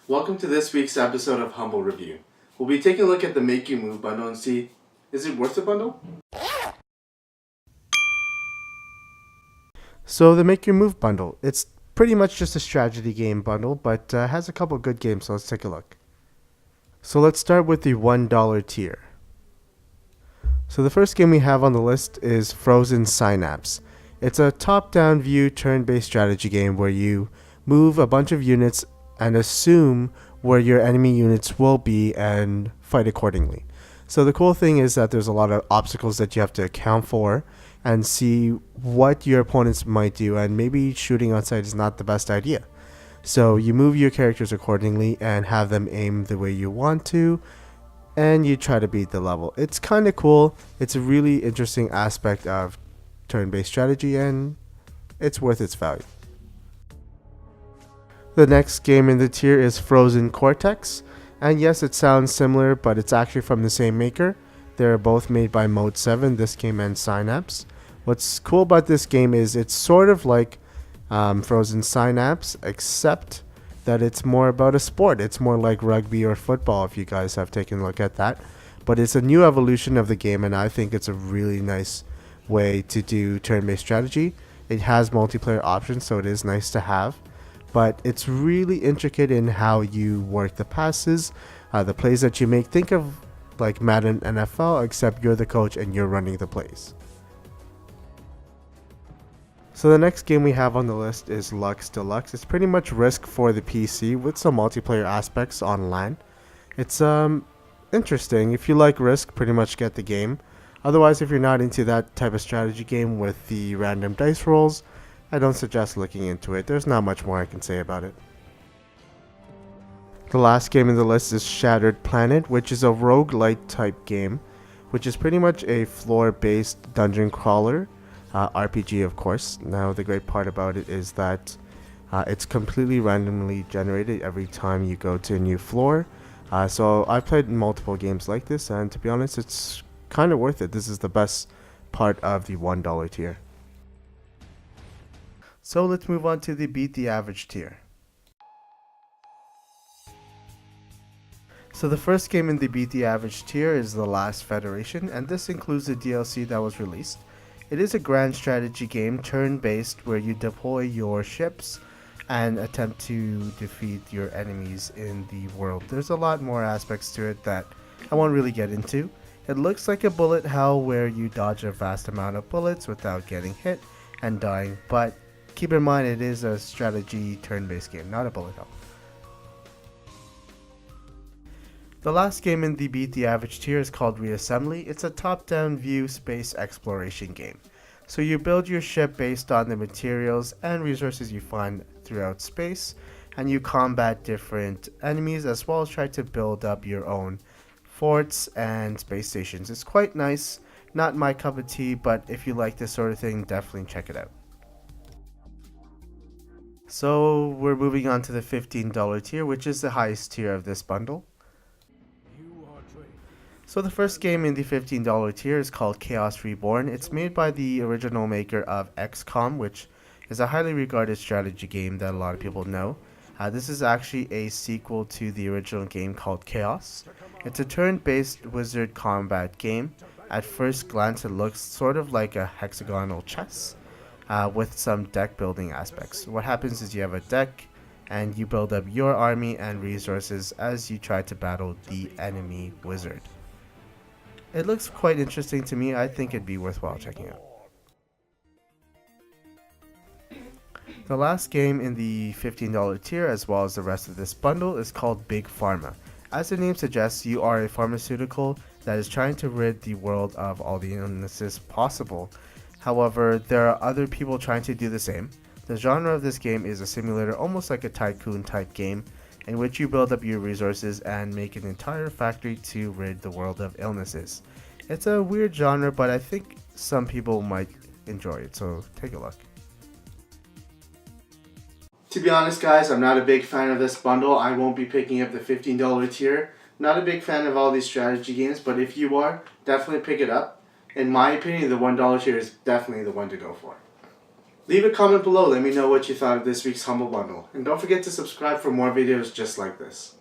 Welcome to this week's episode of Humble Review. We'll be taking a look at the Make You Move bundle and see, is it worth the bundle? So the Make You Move bundle, it's pretty much just a strategy game bundle, but has a couple good games, so let's take a look. So let's start with the $1 tier. So the first game we have on the list is Frozen Synapse. It's a top-down view turn-based strategy game where you move a bunch of units and assume where your enemy units will be and fight accordingly. So the cool thing is that there's a lot of obstacles that you have to account for and see what your opponents might do, and maybe shooting on sight is not the best idea. So you move your characters accordingly and have them aim the way you want to, and you try to beat the level. It's kind of cool. It's a really interesting aspect of turn-based strategy, and it's worth its value. The next game in the tier is Frozen Cortex, and yes, it sounds similar, but it's actually from the same maker. They're both made by Mode 7, this game and Synapse. What's cool about this game is it's sort of like Frozen Synapse, except that it's more about a sport. It's more like rugby or football, if you guys have taken a look at that. But it's a new evolution of the game, and I think it's a really nice way to do turn-based strategy. It has multiplayer options, so it is nice to have. But it's really intricate in how you work the passes, the plays that you make. Think of like Madden NFL, except you're the coach and you're running the plays. So the next game we have on the list is Lux Delux. It's pretty much Risk for the PC with some multiplayer aspects on LAN. It's interesting. If you like Risk, pretty much get the game. Otherwise, if you're not into that type of strategy game with the random dice rolls, I don't suggest looking into it. There's not much more I can say about it. The last game in the list is Shattered Planet, which is a roguelite type game, which is pretty much a floor-based dungeon crawler. RPG, of course. Now, the great part about it is that it's completely randomly generated every time you go to a new floor. So I've played multiple games like this, and to be honest, it's kind of worth it. This is the best part of the $1 tier. So let's move on to the Beat the Average tier. So the first game in the Beat the Average tier is The Last Federation, and this includes the DLC that was released. It is a grand strategy game, turn-based, where you deploy your ships and attempt to defeat your enemies in the world. There's a lot more aspects to it that I won't really get into. It looks like a bullet hell where you dodge a vast amount of bullets without getting hit and dying, but keep in mind it is a strategy turn-based game, not a bullet hell. The last game in the Beat the Average tier is called Reassembly. It's a top-down view space exploration game. So you build your ship based on the materials and resources you find throughout space, and you combat different enemies as well as try to build up your own forts and space stations. It's quite nice, not my cup of tea, but if you like this sort of thing, definitely check it out. So we're moving on to the $15 tier, which is the highest tier of this bundle. So the first game in the $15 tier is called Chaos Reborn. It's made by the original maker of XCOM, which is a highly regarded strategy game that a lot of people know. This is actually a sequel to the original game called Chaos. It's a turn-based wizard combat game. At first glance, it looks sort of like a hexagonal chess with some deck building aspects. What happens is you have a deck and you build up your army and resources as you try to battle the enemy wizard. It looks quite interesting to me. I think it'd be worthwhile checking out. The last game in the $15 tier, as well as the rest of this bundle, is called Big Pharma. As the name suggests, you are a pharmaceutical that is trying to rid the world of all the illnesses possible. However, there are other people trying to do the same. The genre of this game is a simulator, almost like a tycoon type game, in which you build up your resources and make an entire factory to rid the world of illnesses. It's a weird genre, but I think some people might enjoy it, so take a look. To be honest, guys, I'm not a big fan of this bundle. I won't be picking up the $15 tier. Not a big fan of all these strategy games, but if you are, definitely pick it up. In my opinion, the $1 tier is definitely the one to go for. Leave a comment below, let me know what you thought of this week's Humble Bundle. And don't forget to subscribe for more videos just like this.